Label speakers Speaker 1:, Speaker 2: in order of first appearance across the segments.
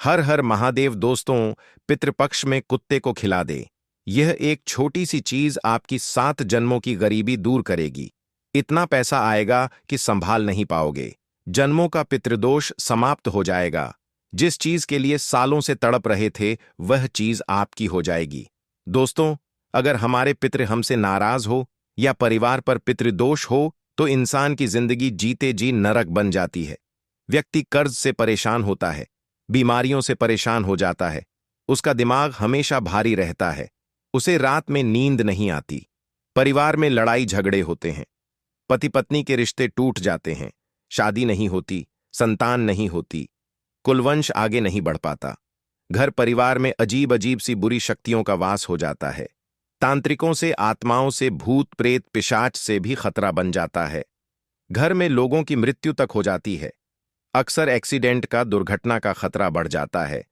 Speaker 1: हर हर महादेव दोस्तों, पितृपक्ष में कुत्ते को खिला दे। यह एक छोटी सी चीज आपकी 7 जन्मों की गरीबी दूर करेगी। इतना पैसा आएगा कि संभाल नहीं पाओगे। जन्मों का पितृदोष समाप्त हो जाएगा। जिस चीज के लिए सालों से तड़प रहे थे वह चीज आपकी हो जाएगी। दोस्तों, अगर हमारे पितृ हमसे नाराज हो या परिवार पर पितृदोष हो तो इंसान की जिंदगी जीते जी नरक बन जाती है। व्यक्ति कर्ज से परेशान होता है, बीमारियों से परेशान हो जाता है, उसका दिमाग हमेशा भारी रहता है, उसे रात में नींद नहीं आती, परिवार में लड़ाई झगड़े होते हैं, पति पत्नी के रिश्ते टूट जाते हैं, शादी नहीं होती, संतान नहीं होती, कुलवंश आगे नहीं बढ़ पाता, घर परिवार में अजीब अजीब सी बुरी शक्तियों का वास हो जाता है, तांत्रिकों से, आत्माओं से, भूत प्रेत पिशाच से भी खतरा बन जाता है, घर में लोगों की मृत्यु तक हो जाती है, अक्सर एक्सीडेंट का, दुर्घटना का खतरा बढ़ जाता है।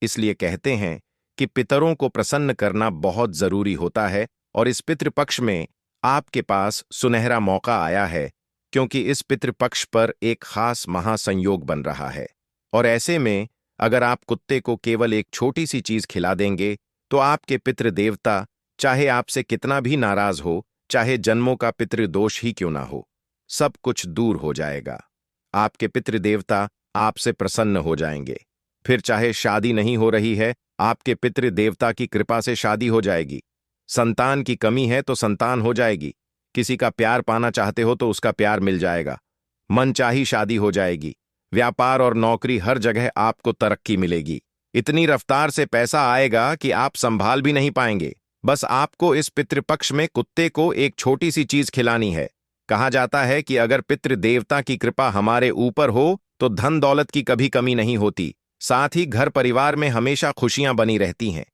Speaker 1: इसलिए कहते हैं कि पितरों को प्रसन्न करना बहुत जरूरी होता है और इस पितृपक्ष में आपके पास सुनहरा मौका आया है, क्योंकि इस पितृपक्ष पर एक खास महासंयोग बन रहा है। और ऐसे में अगर आप कुत्ते को केवल एक छोटी सी चीज खिला देंगे तो आपके पितृदेवता चाहे आपसे कितना भी नाराज हो, चाहे जन्मों का पितृदोष ही क्यों ना हो, सब कुछ दूर हो जाएगा। आपके पितृदेवता आपसे प्रसन्न हो जाएंगे। फिर चाहे शादी नहीं हो रही है, आपके पितृदेवता की कृपा से शादी हो जाएगी। संतान की कमी है तो संतान हो जाएगी। किसी का प्यार पाना चाहते हो तो उसका प्यार मिल जाएगा। मनचाही शादी हो जाएगी। व्यापार और नौकरी हर जगह आपको तरक्की मिलेगी। इतनी रफ्तार से पैसा आएगा कि आप संभाल भी नहीं पाएंगे। बस आपको इस पितृपक्ष में कुत्ते को एक छोटी सी चीज खिलानी है। कहा जाता है कि अगर पितृदेवता की कृपा हमारे ऊपर हो तो धन दौलत की कभी कमी नहीं होती, साथ ही घर परिवार में हमेशा खुशियां बनी रहती हैं।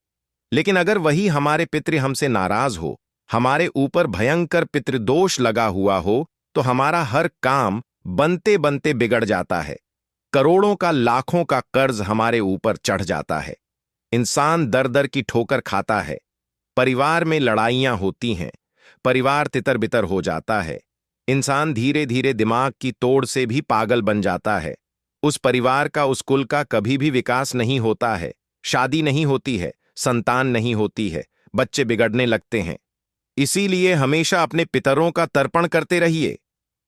Speaker 1: लेकिन अगर वही हमारे पितृ हमसे नाराज हो, हमारे ऊपर भयंकर पितृदोष लगा हुआ हो, तो हमारा हर काम बनते बनते बिगड़ जाता है। करोड़ों का, लाखों का कर्ज हमारे ऊपर चढ़ जाता है। इंसान दर दर की ठोकर खाता है। परिवार में लड़ाइयां होती हैं। परिवार तितर बितर हो जाता है। इंसान धीरे धीरे दिमाग की तोड़ से भी पागल बन जाता है। उस परिवार का, उस कुल का कभी भी विकास नहीं होता है। शादी नहीं होती है, संतान नहीं होती है, बच्चे बिगड़ने लगते हैं। इसीलिए हमेशा अपने पितरों का तर्पण करते रहिए।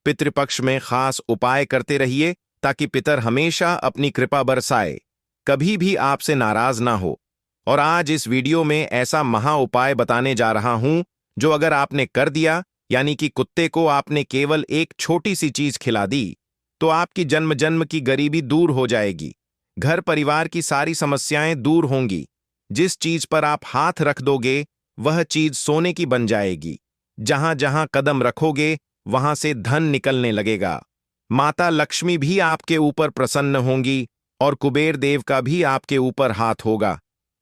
Speaker 1: पितृपक्ष में खास उपाय करते रहिए ताकि पितर हमेशा अपनी कृपा बरसाए, कभी भी आपसे नाराज ना हो। और आज इस वीडियो में ऐसा महा उपाय बताने जा रहा हूं जो अगर आपने कर दिया, यानी कि कुत्ते को आपने केवल एक छोटी सी चीज खिला दी, तो आपकी जन्म जन्म की गरीबी दूर हो जाएगी। घर परिवार की सारी समस्याएं दूर होंगी। जिस चीज पर आप हाथ रख दोगे वह चीज सोने की बन जाएगी। जहां जहां कदम रखोगे वहां से धन निकलने लगेगा। माता लक्ष्मी भी आपके ऊपर प्रसन्न होंगी और कुबेर देव का भी आपके ऊपर हाथ होगा।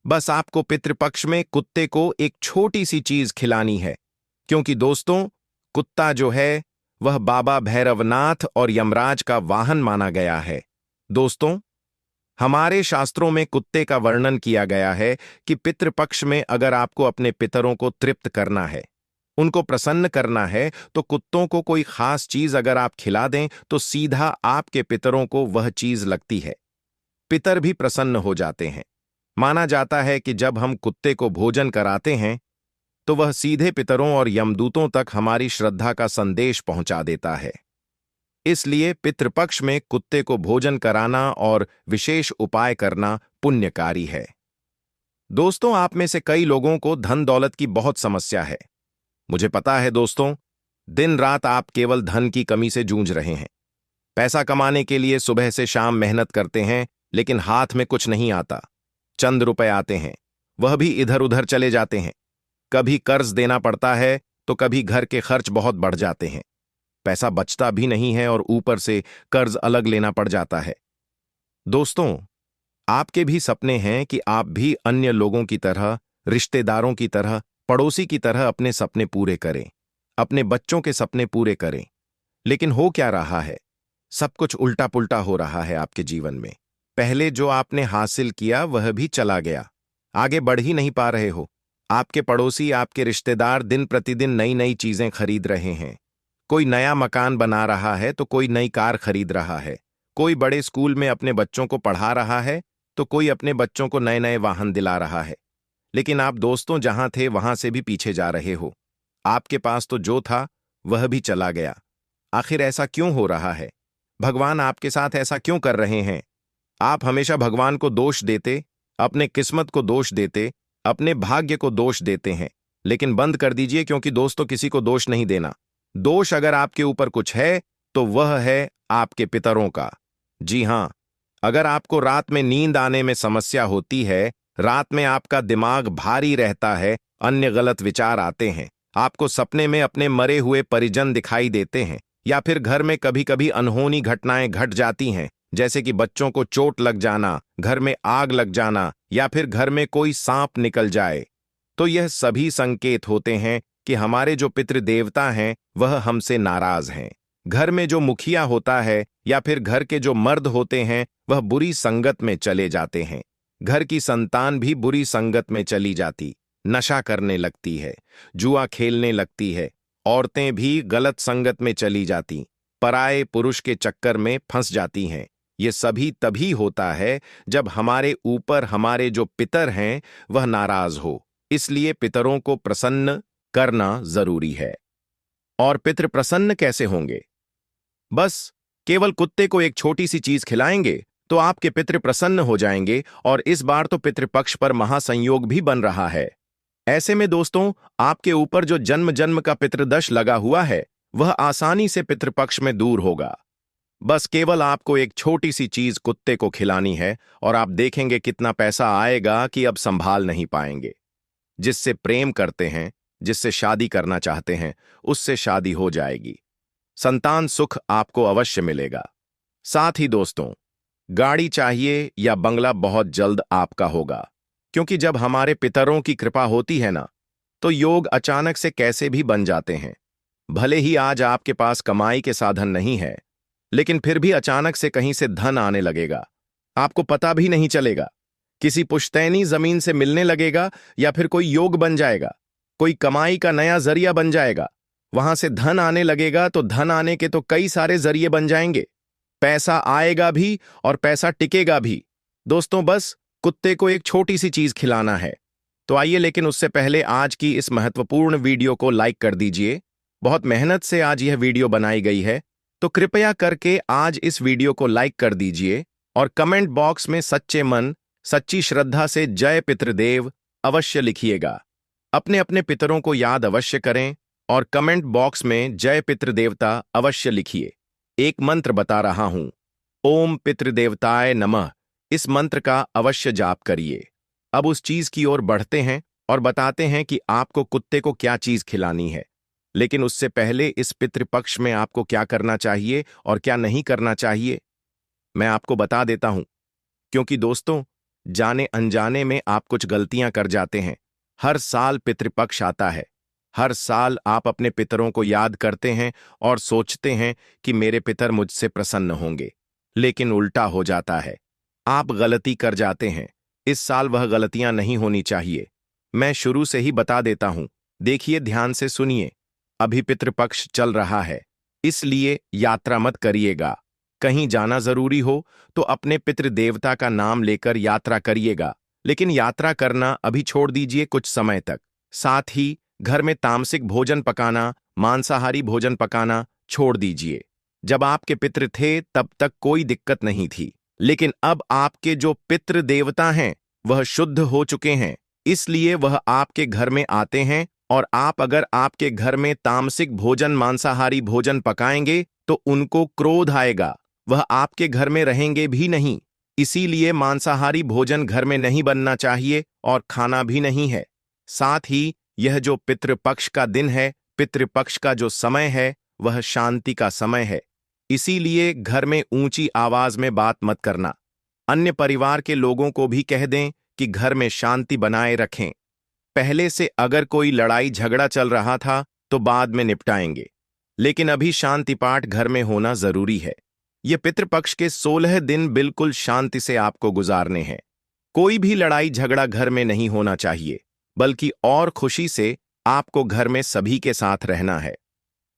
Speaker 1: बस आपको पितृपक्ष में कुत्ते को एक छोटी सी चीज खिलानी है, क्योंकि दोस्तों, कुत्ता जो है वह बाबा भैरवनाथ और यमराज का वाहन माना गया है। दोस्तों, हमारे शास्त्रों में कुत्ते का वर्णन किया गया है कि पितृपक्ष में अगर आपको अपने पितरों को तृप्त करना है, उनको प्रसन्न करना है, तो कुत्तों को कोई खास चीज अगर आप खिला दें तो सीधा आपके पितरों को वह चीज लगती है। पितर भी प्रसन्न हो जाते हैं। माना जाता है कि जब हम कुत्ते को भोजन कराते हैं तो वह सीधे पितरों और यमदूतों तक हमारी श्रद्धा का संदेश पहुंचा देता है। इसलिए पितृपक्ष में कुत्ते को भोजन कराना और विशेष उपाय करना पुण्यकारी है। दोस्तों, आप में से कई लोगों को धन दौलत की बहुत समस्या है। मुझे पता है दोस्तों, दिन रात आप केवल धन की कमी से जूझ रहे हैं। पैसा कमाने के लिए सुबह से शाम मेहनत करते हैं, लेकिन हाथ में कुछ नहीं आता। चंद रुपए आते हैं, वह भी इधर उधर चले जाते हैं। कभी कर्ज देना पड़ता है तो कभी घर के खर्च बहुत बढ़ जाते हैं। पैसा बचता भी नहीं है और ऊपर से कर्ज अलग लेना पड़ जाता है। दोस्तों, आपके भी सपने हैं कि आप भी अन्य लोगों की तरह, रिश्तेदारों की तरह, पड़ोसी की तरह अपने सपने पूरे करें, अपने बच्चों के सपने पूरे करें। लेकिन हो क्या रहा है? सब कुछ उल्टा पुल्टा हो रहा है आपके जीवन में। पहले जो आपने हासिल किया वह भी चला गया। आगे बढ़ ही नहीं पा रहे हो। आपके पड़ोसी, आपके रिश्तेदार दिन प्रतिदिन नई नई चीजें खरीद रहे हैं। कोई नया मकान बना रहा है तो कोई नई कार खरीद रहा है। कोई बड़े स्कूल में अपने बच्चों को पढ़ा रहा है तो कोई अपने बच्चों को नए नए वाहन दिला रहा है, लेकिन आप दोस्तों जहां थे वहां से भी पीछे जा रहे हो। आपके पास तो जो था वह भी चला गया। आखिर ऐसा क्यों हो रहा है? भगवान आपके साथ ऐसा क्यों कर रहे हैं? आप हमेशा भगवान को दोष देते, अपने किस्मत को दोष देते, अपने भाग्य को दोष देते हैं। लेकिन बंद कर दीजिए, क्योंकि दोस्तों किसी को दोष नहीं देना। दोष अगर आपके ऊपर कुछ है तो वह है आपके पितरों का। जी हां, अगर आपको रात में नींद आने में समस्या होती है, रात में आपका दिमाग भारी रहता है, अन्य गलत विचार आते हैं, आपको सपने में अपने मरे हुए परिजन दिखाई देते हैं, या फिर घर में कभी कभी अनहोनी घटनाएं घट जाती हैं, जैसे कि बच्चों को चोट लग जाना, घर में आग लग जाना, या फिर घर में कोई सांप निकल जाए, तो यह सभी संकेत होते हैं कि हमारे जो पितृदेवता हैं वह हमसे नाराज हैं। घर में जो मुखिया होता है या फिर घर के जो मर्द होते हैं वह बुरी संगत में चले जाते हैं। घर की संतान भी बुरी संगत में चली जाती, नशा करने लगती है, जुआ खेलने लगती है, औरतें भी गलत संगत में चली जाती, पराये पुरुष के चक्कर में फंस जाती हैं। ये सभी तभी होता है जब हमारे ऊपर हमारे जो पितर हैं वह नाराज हो। इसलिए पितरों को प्रसन्न करना जरूरी है। और पितृ प्रसन्न कैसे होंगे? बस केवल कुत्ते को एक छोटी सी चीज खिलाएंगे तो आपके पितृ प्रसन्न हो जाएंगे, और इस बार तो पितृपक्ष पर महासंयोग भी बन रहा है। ऐसे में दोस्तों, आपके ऊपर जो जन्म जन्म का पितृदश लगा हुआ है वह आसानी से पितृपक्ष में दूर होगा। बस केवल आपको एक छोटी सी चीज कुत्ते को खिलानी है और आप देखेंगे कितना पैसा आएगा कि अब संभाल नहीं पाएंगे। जिससे प्रेम करते हैं, जिससे शादी करना चाहते हैं, उससे शादी हो जाएगी। संतान सुख आपको अवश्य मिलेगा। साथ ही दोस्तों, गाड़ी चाहिए या बंगला बहुत जल्द आपका होगा, क्योंकि जब हमारे पितरों की कृपा होती है ना, तो योग अचानक से कैसे भी बन जाते हैं। भले ही आज आपके पास कमाई के साधन नहीं है, लेकिन फिर भी अचानक से कहीं से धन आने लगेगा, आपको पता भी नहीं चलेगा। किसी पुश्तैनी जमीन से मिलने लगेगा, या फिर कोई योग बन जाएगा, कोई कमाई का नया जरिया बन जाएगा, वहां से धन आने लगेगा। तो धन आने के तो कई सारे जरिए बन जाएंगे, पैसा आएगा भी और पैसा टिकेगा भी। दोस्तों, बस कुत्ते को एक छोटी सी चीज खिलाना है। तो आइए, लेकिन उससे पहले आज की इस महत्वपूर्ण वीडियो को लाइक कर दीजिए। बहुत मेहनत से आज यह वीडियो बनाई गई है, तो कृपया करके आज इस वीडियो को लाइक कर दीजिए और कमेंट बॉक्स में सच्चे मन, सच्ची श्रद्धा से जय पितृदेव अवश्य लिखिएगा। अपने अपने पितरों को याद अवश्य करें और कमेंट बॉक्स में जय पितृदेवता अवश्य लिखिए। एक मंत्र बता रहा हूं, ओम पितृदेवताय नमः। इस मंत्र का अवश्य जाप करिए। अब उस चीज की ओर बढ़ते हैं और बताते हैं कि आपको कुत्ते को क्या चीज खिलानी है। लेकिन उससे पहले इस पितृपक्ष में आपको क्या करना चाहिए और क्या नहीं करना चाहिए, मैं आपको बता देता हूं। क्योंकि दोस्तों, जाने अनजाने में आप कुछ गलतियां कर जाते हैं। हर साल पितृपक्ष आता है, हर साल आप अपने पितरों को याद करते हैं और सोचते हैं कि मेरे पितर मुझसे प्रसन्न होंगे, लेकिन उल्टा हो जाता है। आप गलती कर जाते हैं। इस साल वह गलतियां नहीं होनी चाहिए। मैं शुरू से ही बता देता हूं, देखिए, ध्यान से सुनिए। अभी पितृपक्ष चल रहा है, इसलिए यात्रा मत करिएगा। कहीं जाना जरूरी हो तो अपने पितृदेवता का नाम लेकर यात्रा करिएगा, लेकिन यात्रा करना अभी छोड़ दीजिए कुछ समय तक। साथ ही घर में तामसिक भोजन पकाना, मांसाहारी भोजन पकाना छोड़ दीजिए। जब आपके पितृ थे तब तक कोई दिक्कत नहीं थी, लेकिन अब आपके जो पितृ देवता हैं वह शुद्ध हो चुके हैं, इसलिए वह आपके घर में आते हैं। और आप अगर आपके घर में तामसिक भोजन, मांसाहारी भोजन पकाएंगे तो उनको क्रोध आएगा, वह आपके घर में रहेंगे भी नहीं। इसीलिए मांसाहारी भोजन घर में नहीं बनना चाहिए और खाना भी नहीं है। साथ ही यह जो पितृपक्ष का दिन है, पितृपक्ष का जो समय है, वह शांति का समय है। इसीलिए घर में ऊंची आवाज में बात मत करना। अन्य परिवार के लोगों को भी कह दें कि घर में शांति बनाए रखें। पहले से अगर कोई लड़ाई झगड़ा चल रहा था तो बाद में निपटाएंगे, लेकिन अभी शांति पाठ घर में होना जरूरी है। यह पितृपक्ष के 16 दिन बिल्कुल शांति से आपको गुजारने हैं। कोई भी लड़ाई झगड़ा घर में नहीं होना चाहिए, बल्कि और खुशी से आपको घर में सभी के साथ रहना है।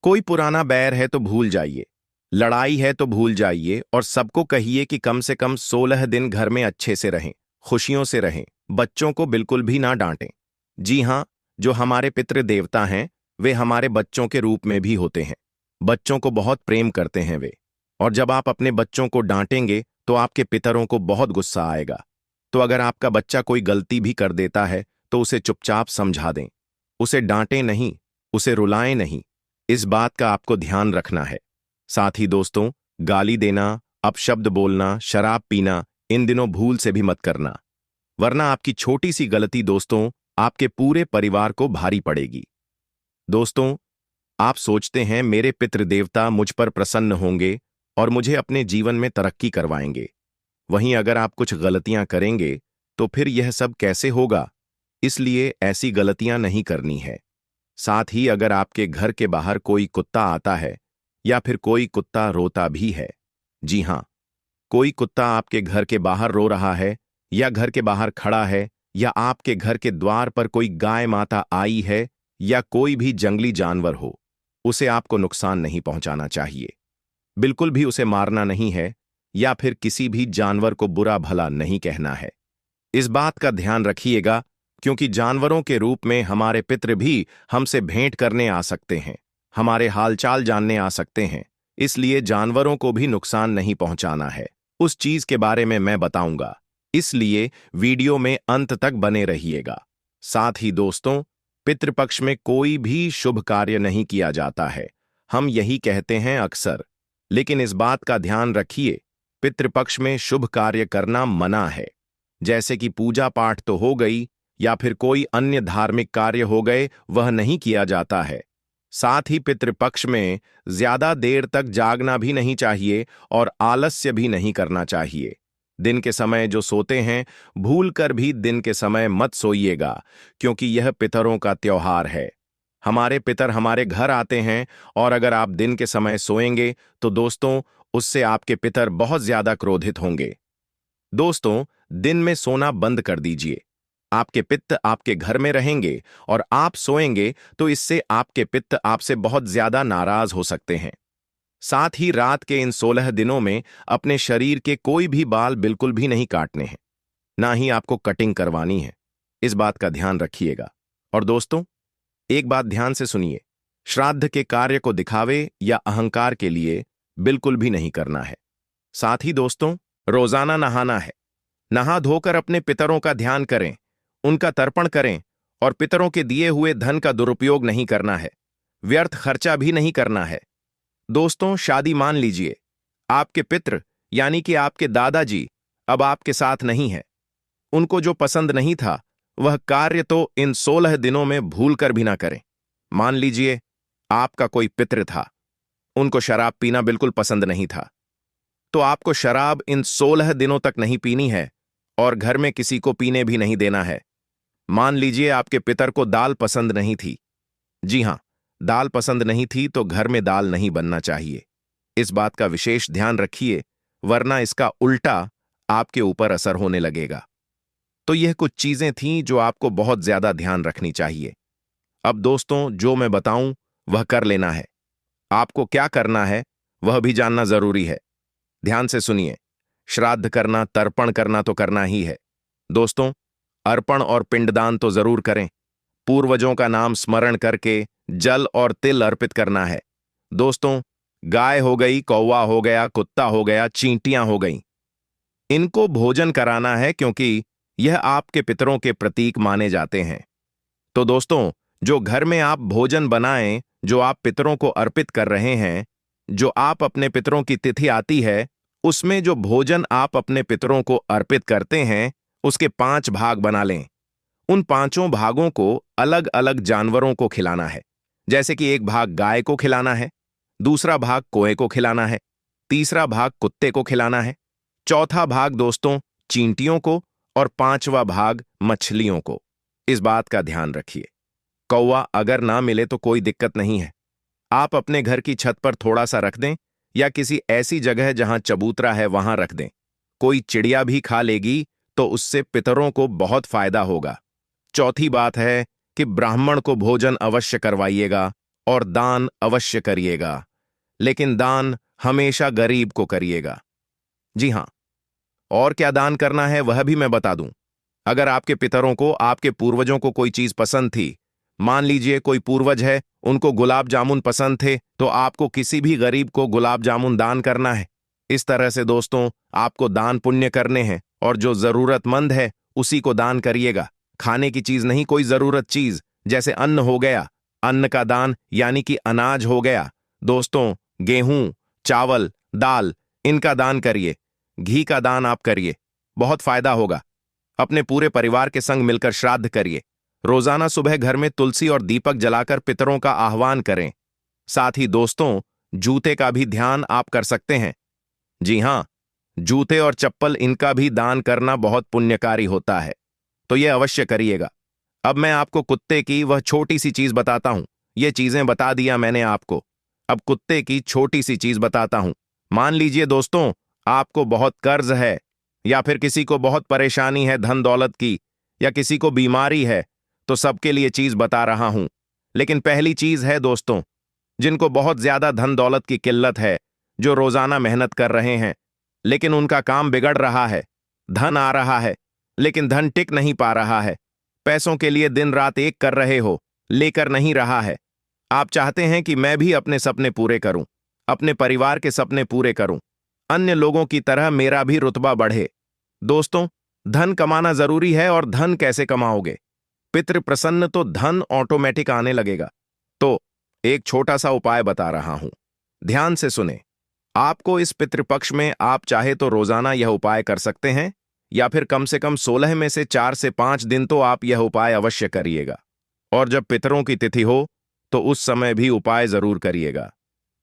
Speaker 1: कोई पुराना बैर है तो भूल जाइए, लड़ाई है तो भूल जाइए और सबको कहिए कि कम से कम 16 दिन घर में अच्छे से रहें, खुशियों से रहें, बच्चों को बिल्कुल भी ना डांटें। जी हाँ, जो हमारे पितृ देवता हैं वे हमारे बच्चों के रूप में भी होते हैं। बच्चों को बहुत प्रेम करते हैं वे। और जब आप अपने बच्चों को डांटेंगे तो आपके पितरों को बहुत गुस्सा आएगा। तो अगर आपका बच्चा कोई गलती भी कर देता है तो उसे चुपचाप समझा दें। उसे डांटें नहीं, उसे रुलाएं नहीं। इस बात का आपको ध्यान रखना है। साथ ही दोस्तों, गाली देना, अपशब्द बोलना, शराब पीना इन दिनों भूल से भी मत करना, वरना आपकी छोटी सी गलती दोस्तों आपके पूरे परिवार को भारी पड़ेगी। दोस्तों, आप सोचते हैं मेरे पितृदेवता मुझ पर प्रसन्न होंगे और मुझे अपने जीवन में तरक्की करवाएंगे। वहीं अगर आप कुछ गलतियां करेंगे तो फिर यह सब कैसे होगा? इसलिए ऐसी गलतियां नहीं करनी है। साथ ही अगर आपके घर के बाहर कोई कुत्ता आता है या फिर कोई कुत्ता रोता भी है, जी हां, कोई कुत्ता आपके घर के बाहर रो रहा है या घर के बाहर खड़ा है या आपके घर के द्वार पर कोई गाय माता आई है या कोई भी जंगली जानवर हो, उसे आपको नुकसान नहीं पहुंचाना चाहिए। बिल्कुल भी उसे मारना नहीं है या फिर किसी भी जानवर को बुरा भला नहीं कहना है। इस बात का ध्यान रखिएगा क्योंकि जानवरों के रूप में हमारे पितृ भी हमसे भेंट करने आ सकते हैं, हमारे हालचाल जानने आ सकते हैं। इसलिए जानवरों को भी नुकसान नहीं पहुंचाना है। उस चीज के बारे में मैं बताऊंगा, इसलिए वीडियो में अंत तक बने रहिएगा। साथ ही दोस्तों, पितृपक्ष में कोई भी शुभ कार्य नहीं किया जाता है। हम यही कहते हैं अक्सर, लेकिन इस बात का ध्यान रखिए, पितृपक्ष में शुभ कार्य करना मना है। जैसे कि पूजा पाठ तो हो गई या फिर कोई अन्य धार्मिक कार्य हो गए, वह नहीं किया जाता है। साथ ही पितृपक्ष में ज्यादा देर तक जागना भी नहीं चाहिए और आलस्य भी नहीं करना चाहिए। दिन के समय जो सोते हैं, भूलकर भी दिन के समय मत सोइएगा, क्योंकि यह पितरों का त्योहार है। हमारे पितर हमारे घर आते हैं और अगर आप दिन के समय सोएंगे तो दोस्तों उससे आपके पितर बहुत ज्यादा क्रोधित होंगे। दोस्तों, दिन में सोना बंद कर दीजिए। आपके पित्त आपके घर में रहेंगे और आप सोएंगे तो इससे आपके पित्त आपसे बहुत ज्यादा नाराज हो सकते हैं। साथ ही रात के इन 16 दिनों में अपने शरीर के कोई भी बाल बिल्कुल भी नहीं काटने हैं, ना ही आपको कटिंग करवानी है। इस बात का ध्यान रखिएगा। और दोस्तों, एक बात ध्यान से सुनिए, श्राद्ध के कार्य को दिखावे या अहंकार के लिए बिल्कुल भी नहीं करना है। साथ ही दोस्तों, रोजाना नहाना है। नहा धोकर अपने पितरों का ध्यान करें, उनका तर्पण करें और पितरों के दिए हुए धन का दुरुपयोग नहीं करना है, व्यर्थ खर्चा भी नहीं करना है। दोस्तों, शादी मान लीजिए, आपके पितृ यानी कि आपके दादाजी अब आपके साथ नहीं है। उनको जो पसंद नहीं था वह कार्य तो इन 16 दिनों में भूलकर भी ना करें। मान लीजिए आपका कोई पितृ था, उनको शराब पीना बिल्कुल पसंद नहीं था, तो आपको शराब इन 16 दिनों तक नहीं पीनी है और घर में किसी को पीने भी नहीं देना है। मान लीजिए आपके पितर को दाल पसंद नहीं थी। जी हां, दाल पसंद नहीं थी तो घर में दाल नहीं बनना चाहिए। इस बात का विशेष ध्यान रखिए, वरना इसका उल्टा आपके ऊपर असर होने लगेगा। तो यह कुछ चीजें थीं जो आपको बहुत ज्यादा ध्यान रखनी चाहिए। अब दोस्तों, जो मैं बताऊं वह कर लेना है। आपको क्या करना है वह भी जानना जरूरी है। ध्यान से सुनिए, श्राद्ध करना, तर्पण करना तो करना ही है। दोस्तों, अर्पण और पिंडदान तो जरूर करें। पूर्वजों का नाम स्मरण करके जल और तिल अर्पित करना है। दोस्तों, गाय हो गई, कौवा हो गया, कुत्ता हो गया, चींटियां हो गईं, इनको भोजन कराना है क्योंकि यह आपके पितरों के प्रतीक माने जाते हैं। तो दोस्तों, जो घर में आप भोजन बनाएं, जो आप पितरों को अर्पित कर रहे हैं, जो आप अपने पितरों की तिथि आती है, उसमें जो भोजन आप अपने पितरों को अर्पित करते हैं, उसके 5 भाग बना लें। उन 5 भागों को अलग अलग जानवरों को खिलाना है। जैसे कि एक भाग गाय को खिलाना है, दूसरा भाग कोए को खिलाना है, तीसरा भाग कुत्ते को खिलाना है, चौथा भाग दोस्तों चींटियों को और 5वां भाग मछलियों को। इस बात का ध्यान रखिए। कौवा अगर ना मिले तो कोई दिक्कत नहीं है, आप अपने घर की छत पर थोड़ा सा रख दें या किसी ऐसी जगह जहां चबूतरा है वहां रख दें। कोई चिड़िया भी खा लेगी तो उससे पितरों को बहुत फायदा होगा। चौथी बात है कि ब्राह्मण को भोजन अवश्य करवाइएगा और दान अवश्य करिएगा। लेकिन दान हमेशा गरीब को करिएगा। जी हां, और क्या दान करना है वह भी मैं बता दूं। अगर आपके पितरों को, आपके पूर्वजों को कोई चीज पसंद थी, मान लीजिए कोई पूर्वज है, उनको गुलाब जामुन पसंद थे, तो आपको किसी भी गरीब को गुलाब जामुन दान करना है। इस तरह से दोस्तों, आपको दान पुण्य करने हैं, और जो जरूरतमंद है उसी को दान करिएगा। खाने की चीज नहीं, कोई जरूरत चीज, जैसे अन्न हो गया, अन्न का दान यानी कि अनाज हो गया। दोस्तों, गेहूं, चावल, दाल, इनका दान करिए। घी का दान आप करिए, बहुत फायदा होगा। अपने पूरे परिवार के संग मिलकर श्राद्ध करिए। रोजाना सुबह घर में तुलसी और दीपक जलाकर पितरों का आह्वान करें। साथ ही दोस्तों, जूते का भी ध्यान आप कर सकते हैं। जी हां, जूते और चप्पल, इनका भी दान करना बहुत पुण्यकारी होता है, तो यह अवश्य करिएगा। अब मैं आपको कुत्ते की वह छोटी सी चीज बताता हूं। ये चीजें बता दिया मैंने आपको, अब कुत्ते की छोटी सी चीज बताता हूं। मान लीजिए दोस्तों, आपको बहुत कर्ज है, या फिर किसी को बहुत परेशानी है धन दौलत की, या किसी को बीमारी है, तो सबके लिए चीज बता रहा हूं। लेकिन पहली चीज है दोस्तों, जिनको बहुत ज्यादा धन दौलत की किल्लत है, जो रोजाना मेहनत कर रहे हैं लेकिन उनका काम बिगड़ रहा है, धन आ रहा है लेकिन धन टिक नहीं पा रहा है, पैसों के लिए दिन रात एक कर रहे हो, लेकर नहीं रहा है। आप चाहते हैं कि मैं भी अपने सपने पूरे करूं, अपने परिवार के सपने पूरे करूं, अन्य लोगों की तरह मेरा भी रुतबा बढ़े। दोस्तों, धन कमाना जरूरी है, और धन कैसे कमाओगे? पितृ प्रसन्न तो धन ऑटोमेटिक आने लगेगा। तो एक छोटा सा उपाय बता रहा हूं, ध्यान से सुने। आपको इस पितृपक्ष में आप चाहे तो रोजाना यह उपाय कर सकते हैं, या फिर कम से कम 16 में से 4 से 5 दिन तो आप यह उपाय अवश्य करिएगा। और जब पितरों की तिथि हो तो उस समय भी उपाय जरूर करिएगा।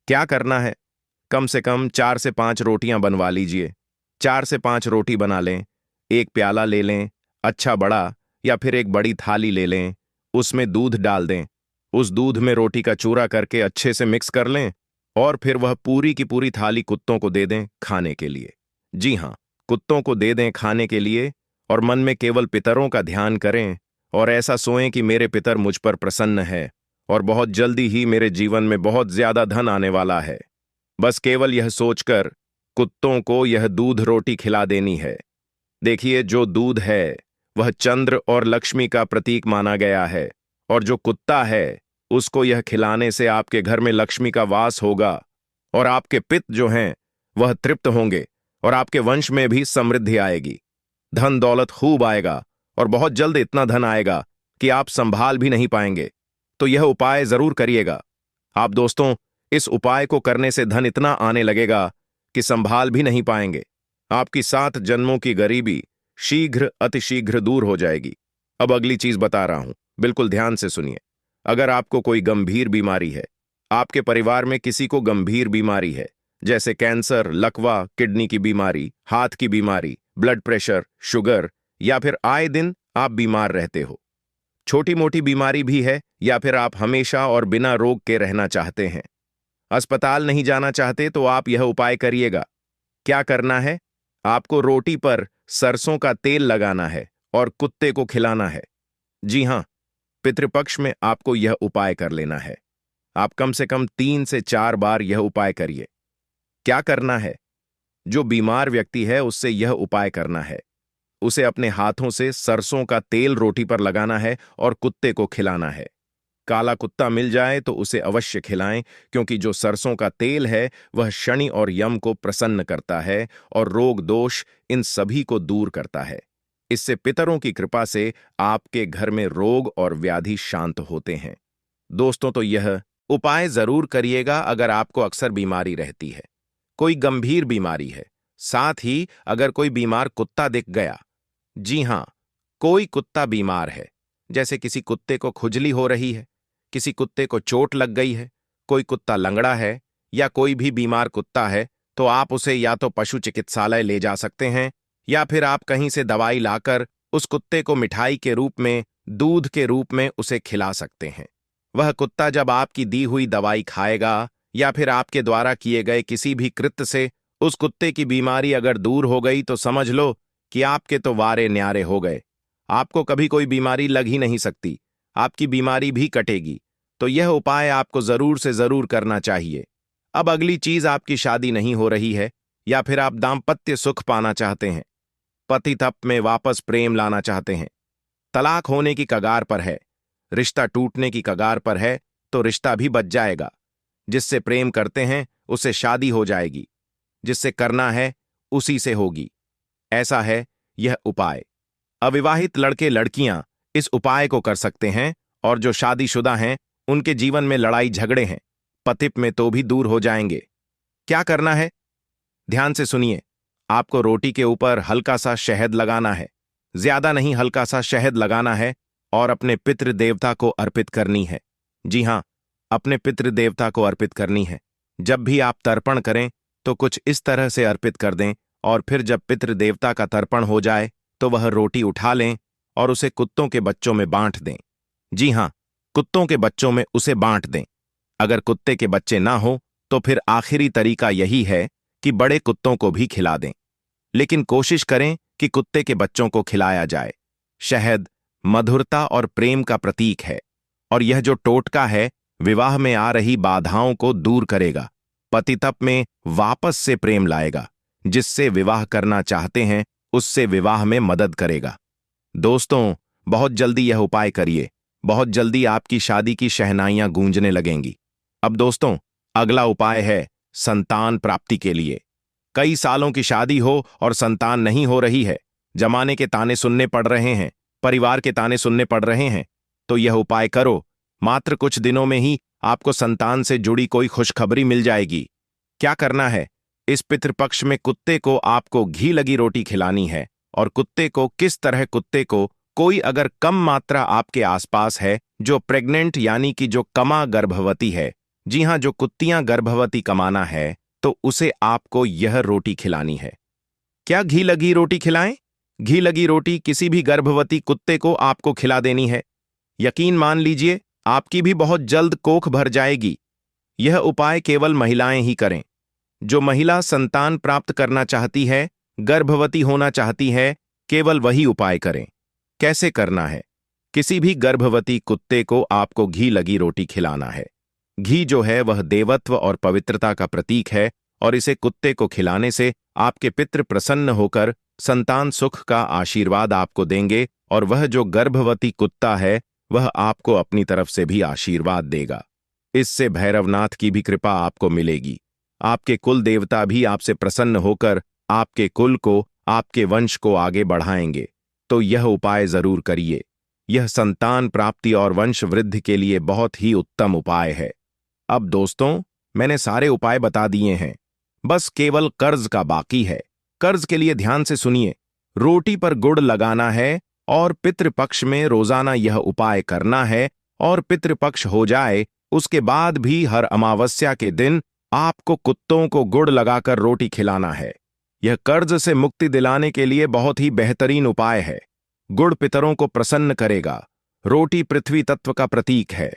Speaker 1: क्या करना है? कम से कम 4 से 5 रोटियां बनवा लीजिए। 4 से 5 रोटी बना लें, एक प्याला ले लें, अच्छा बड़ा, या फिर एक बड़ी थाली ले लें, उसमें दूध डाल दें। उस दूध में रोटी का चूरा करके अच्छे से मिक्स कर लें, और फिर वह पूरी की पूरी थाली कुत्तों को दे दें खाने के लिए। जी हां, कुत्तों को दे दें खाने के लिए, और मन में केवल पितरों का ध्यान करें, और ऐसा सोएं कि मेरे पितर मुझ पर प्रसन्न है, और बहुत जल्दी ही मेरे जीवन में बहुत ज्यादा धन आने वाला है। बस केवल यह सोचकर कुत्तों को यह दूध रोटी खिला देनी है। देखिए, जो दूध है वह चंद्र और लक्ष्मी का प्रतीक माना गया है, और जो कुत्ता है उसको यह खिलाने से आपके घर में लक्ष्मी का वास होगा, और आपके पिता जो हैं वह तृप्त होंगे, और आपके वंश में भी समृद्धि आएगी। धन दौलत खूब आएगा, और बहुत जल्द इतना धन आएगा कि आप संभाल भी नहीं पाएंगे। तो यह उपाय जरूर करिएगा आप दोस्तों। इस उपाय को करने से धन इतना आने लगेगा कि संभाल भी नहीं पाएंगे। आपकी 7 जन्मों की गरीबी शीघ्र अतिशीघ्र दूर हो जाएगी। अब अगली चीज बता रहा हूं, बिल्कुल ध्यान से सुनिए। अगर आपको कोई गंभीर बीमारी है, आपके परिवार में किसी को गंभीर बीमारी है, जैसे कैंसर, लकवा, किडनी की बीमारी, हाथ की बीमारी, ब्लड प्रेशर, शुगर, या फिर आए दिन आप बीमार रहते हो, छोटी मोटी बीमारी भी है, या फिर आप हमेशा और बिना रोग के रहना चाहते हैं, अस्पताल नहीं जाना चाहते, तो आप यह उपाय करिएगा। क्या करना है? आपको रोटी पर सरसों का तेल लगाना है और कुत्ते को खिलाना है। जी हां, पितृपक्ष में आपको यह उपाय कर लेना है। आप कम से कम 3 से 4 बार यह उपाय करिए। क्या करना है? जो बीमार व्यक्ति है उससे यह उपाय करना है। उसे अपने हाथों से सरसों का तेल रोटी पर लगाना है और कुत्ते को खिलाना है। काला कुत्ता मिल जाए तो उसे अवश्य खिलाएं, क्योंकि जो सरसों का तेल है वह शनि और यम को प्रसन्न करता है, और रोग दोष इन सभी को दूर करता है। इससे पितरों की कृपा से आपके घर में रोग और व्याधि शांत होते हैं। दोस्तों, तो यह उपाय जरूर करिएगा अगर आपको अक्सर बीमारी रहती है, कोई गंभीर बीमारी है। साथ ही अगर कोई बीमार कुत्ता दिख गया, जी हां, कोई कुत्ता बीमार है, जैसे किसी कुत्ते को खुजली हो रही है, किसी कुत्ते को चोट लग गई है, कोई कुत्ता लंगड़ा है, या कोई भी बीमार कुत्ता है, तो आप उसे या तो पशु चिकित्सालय ले जा सकते हैं, या फिर आप कहीं से दवाई लाकर उस कुत्ते को मिठाई के रूप में, दूध के रूप में उसे खिला सकते हैं। वह कुत्ता जब आपकी दी हुई दवाई खाएगा, या फिर आपके द्वारा किए गए किसी भी कृत्य से उस कुत्ते की बीमारी अगर दूर हो गई, तो समझ लो कि आपके तो वारे न्यारे हो गए। आपको कभी कोई बीमारी लग ही नहीं सकती, आपकी बीमारी भी कटेगी। तो यह उपाय आपको जरूर से जरूर करना चाहिए। अब अगली चीज आपकी शादी नहीं हो रही है, या फिर आप दाम्पत्य सुख पाना चाहते हैं, पति तप में वापस प्रेम लाना चाहते हैं, तलाक होने की कगार पर है, रिश्ता टूटने की कगार पर है, तो रिश्ता भी बच जाएगा। जिससे प्रेम करते हैं उससे शादी हो जाएगी, जिससे करना है उसी से होगी। ऐसा है यह उपाय। अविवाहित लड़के लड़कियां इस उपाय को कर सकते हैं, और जो शादीशुदा हैं उनके जीवन में लड़ाई झगड़े हैं, पतिप में तो भी दूर हो जाएंगे। क्या करना है? ध्यान से सुनिए। आपको रोटी के ऊपर हल्का सा शहद लगाना है, ज्यादा नहीं, हल्का सा शहद लगाना है, और अपने पितृ देवता को अर्पित करनी है। जी हां, अपने पितृ देवता को अर्पित करनी है। जब भी आप तर्पण करें तो कुछ इस तरह से अर्पित कर दें, और फिर जब पितृ देवता का तर्पण हो जाए तो वह रोटी उठा लें और उसे कुत्तों के बच्चों में बांट दें। जी हां, कुत्तों के बच्चों में उसे बांट दें। अगर कुत्ते के बच्चे ना हो तो फिर आखिरी तरीका यही है कि बड़े कुत्तों को भी खिला दें, लेकिन कोशिश करें कि कुत्ते के बच्चों को खिलाया जाए। शहद मधुरता और प्रेम का प्रतीक है, और यह जो टोटका है विवाह में आ रही बाधाओं को दूर करेगा, पतितप में वापस से प्रेम लाएगा, जिससे विवाह करना चाहते हैं उससे विवाह में मदद करेगा। दोस्तों, बहुत जल्दी यह उपाय करिए, बहुत जल्दी आपकी शादी की शहनाइयां गूंजने लगेंगी। अब दोस्तों, अगला उपाय है संतान प्राप्ति के लिए। कई सालों की शादी हो और संतान नहीं हो रही है, जमाने के ताने सुनने पड़ रहे हैं, परिवार के ताने सुनने पड़ रहे हैं, तो यह उपाय करो। मात्र कुछ दिनों में ही आपको संतान से जुड़ी कोई खुशखबरी मिल जाएगी। क्या करना है? इस पितृपक्ष में कुत्ते को आपको घी लगी रोटी खिलानी है, और कुत्ते को किस तरह? कुत्ते को कोई अगर कम मात्रा आपके आसपास है जो प्रेग्नेंट यानी कि जो कमा गर्भवती है, जी हां, जो कुत्तियां गर्भवती कमाना है, तो उसे आपको यह रोटी खिलानी है। क्या घी लगी रोटी खिलाएं? घी लगी रोटी किसी भी गर्भवती कुत्ते को आपको खिला देनी है। यकीन मान लीजिए, आपकी भी बहुत जल्द कोख भर जाएगी। यह उपाय केवल महिलाएं ही करें। जो महिला संतान प्राप्त करना चाहती है, गर्भवती होना चाहती है, केवल वही उपाय करें। कैसे करना है? किसी भी गर्भवती कुत्ते को आपको घी लगी रोटी खिलाना है। घी जो है वह देवत्व और पवित्रता का प्रतीक है, और इसे कुत्ते को खिलाने से आपके पितृ प्रसन्न होकर संतान सुख का आशीर्वाद आपको देंगे, और वह जो गर्भवती कुत्ता है वह आपको अपनी तरफ से भी आशीर्वाद देगा। इससे भैरवनाथ की भी कृपा आपको मिलेगी। आपके कुल देवता भी आपसे प्रसन्न होकर आपके कुल को, आपके वंश को आगे बढ़ाएंगे। तो यह उपाय जरूर करिए। यह संतान प्राप्ति और वंश वृद्धि के लिए बहुत ही उत्तम उपाय है। अब दोस्तों, मैंने सारे उपाय बता दिए हैं, बस केवल कर्ज का बाकी है। कर्ज के लिए ध्यान से सुनिए। रोटी पर गुड़ लगाना है, और पितृपक्ष में रोजाना यह उपाय करना है, और पितृपक्ष हो जाए उसके बाद भी हर अमावस्या के दिन आपको कुत्तों को गुड़ लगाकर रोटी खिलाना है। यह कर्ज से मुक्ति दिलाने के लिए बहुत ही बेहतरीन उपाय है। गुड़ पितरों को प्रसन्न करेगा, रोटी पृथ्वी तत्व का प्रतीक है।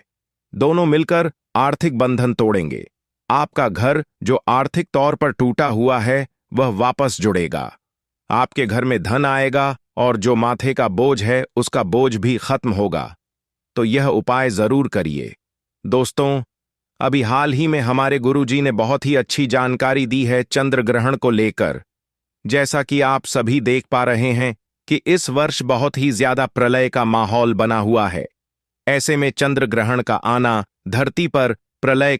Speaker 1: दोनों मिलकर आर्थिक बंधन तोड़ेंगे। आपका घर जो आर्थिक तौर पर टूटा हुआ है वह वापस जुड़ेगा। आपके घर में धन आएगा, और जो माथे का बोझ है उसका बोझ भी खत्म होगा। तो यह उपाय जरूर करिए। दोस्तों, अभी हाल ही में हमारे गुरुजी ने बहुत ही अच्छी जानकारी दी है चंद्र ग्रहण को लेकर। जैसा कि आप सभी देख पा रहे हैं कि इस वर्ष बहुत ही ज्यादा प्रलय का माहौल बना हुआ है। ऐसे में चंद्र ग्रहण का आना धरती पर प्रलय